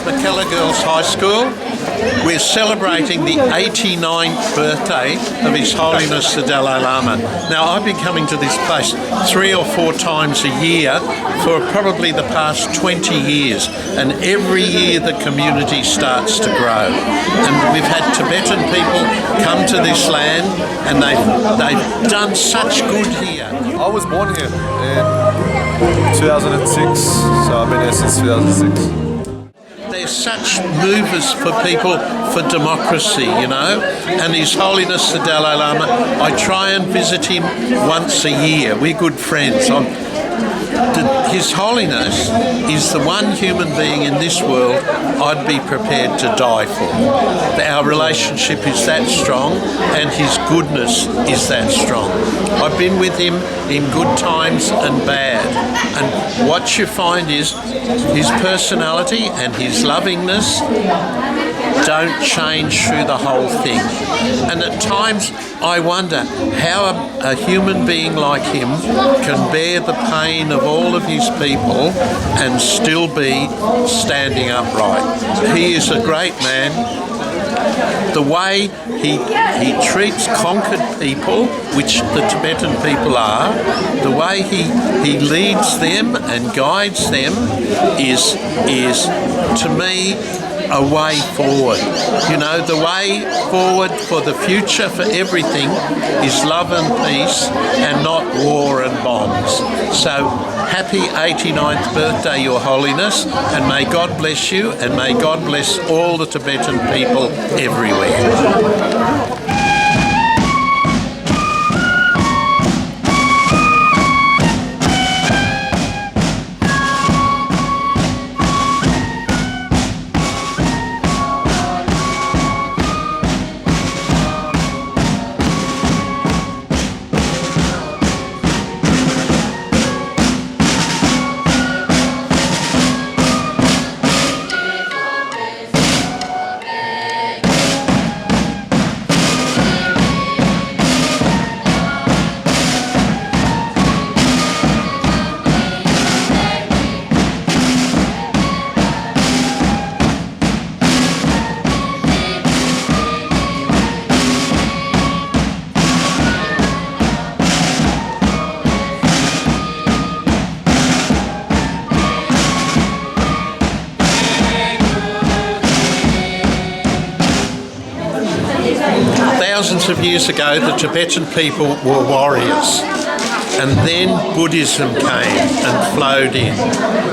Mackellar Girls High School. We're celebrating the 89th birthday of His Holiness the Dalai Lama. Now, I've been coming to this place 3 or 4 times a year for probably the past 20 years, and every year the community starts to grow. And we've had Tibetan people come to this land, and they've done such good here. I was born here in 2006, so I've been here since 2006. They're such movers for people for democracy, you know, and His Holiness the Dalai Lama, I try and visit him once a year. We're good friends. His Holiness is the one human being in this world I'd be prepared to die for. Our relationship is that strong, and his goodness is that strong. I've been with him in good times and bad, and what you find is his personality and his lovingness don't change through the whole thing. And at times I wonder how a human being like him can bear the pain of all of his people and still be standing upright. He is a great man. The way he treats conquered people, which the Tibetan people are, the way he leads them and guides them is to me a way forward. You know, the way forward for the future for everything is love and peace, and not war and bombs. So happy 89th birthday, Your Holiness, and may God bless you, and may God bless all the Tibetan people everywhere. Thousands of years ago, the Tibetan people were warriors, and then Buddhism came and flowed in,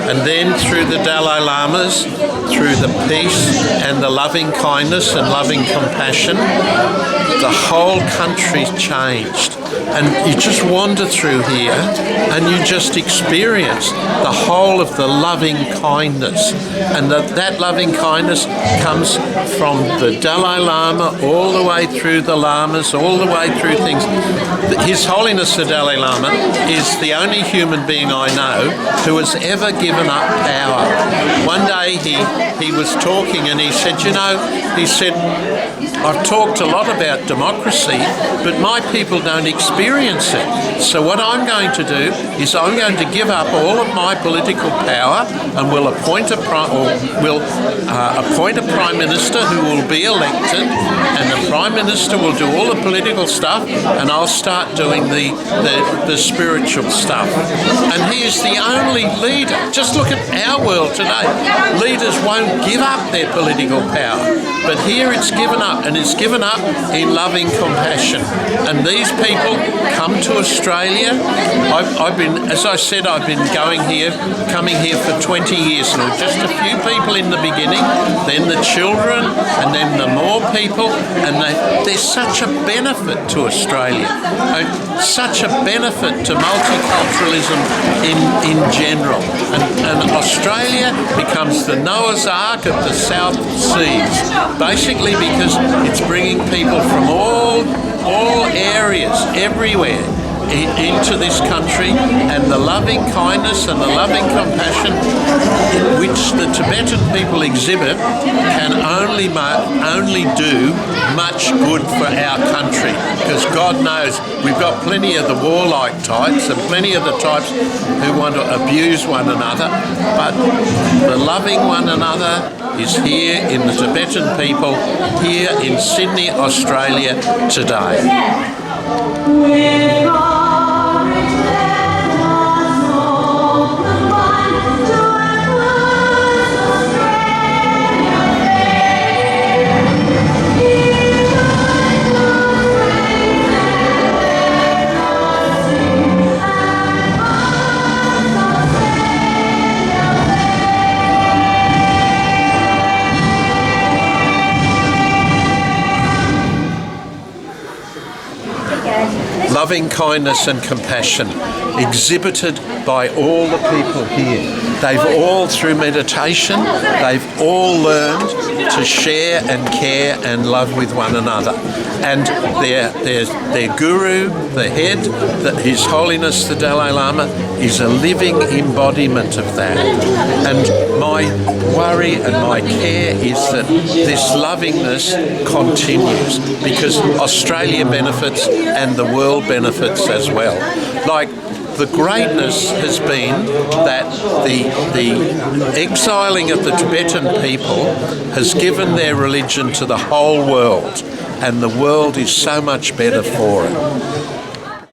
and then through the Dalai Lamas, through the peace and the loving kindness and loving compassion, the whole country changed. And you just wander through here and you just experience the whole of the loving kindness. And that loving kindness comes from the Dalai Lama all the way through the Lamas, all the way through things. His Holiness the Dalai Lama is the only human being I know who has ever given up power. One day he was talking and he said, I've talked a lot about democracy, but my people don't experience it. So what I'm going to do is I'm going to give up all of my political power, and we'll appoint a prime minister who will be elected, and the prime minister will do all the political stuff, and I'll start doing the spiritual stuff. And he is the only leader. Just look at our world today. Leaders won't give up their political power, but here it's given up, and it's given up in loving compassion. And these people come to Australia. I've been, as I said, I've been coming here for 20 years now. Just a few people in the beginning, then the children, and then the more people, and there's such a benefit to Australia, such a benefit to multiculturalism in general. And Australia becomes the Noah's Ark of the South Seas, basically because it's bringing people from all areas, everywhere. into this country, and the loving kindness and the loving compassion which the Tibetan people exhibit can only do much good for our country, because God knows we've got plenty of the warlike types and plenty of the types who want to abuse one another, but the loving one another is here in the Tibetan people, here in Sydney, Australia today. Loving kindness and compassion exhibited by all the people here. They've all, through meditation, they've all learned to share and care and love with one another. And their guru, the head, His Holiness the Dalai Lama, is a living embodiment of that. And my worry and my care is that this lovingness continues, because Australia benefits and the world benefits as well. Like, the greatness has been that the exiling of the Tibetan people has given their religion to the whole world, and the world is so much better for it.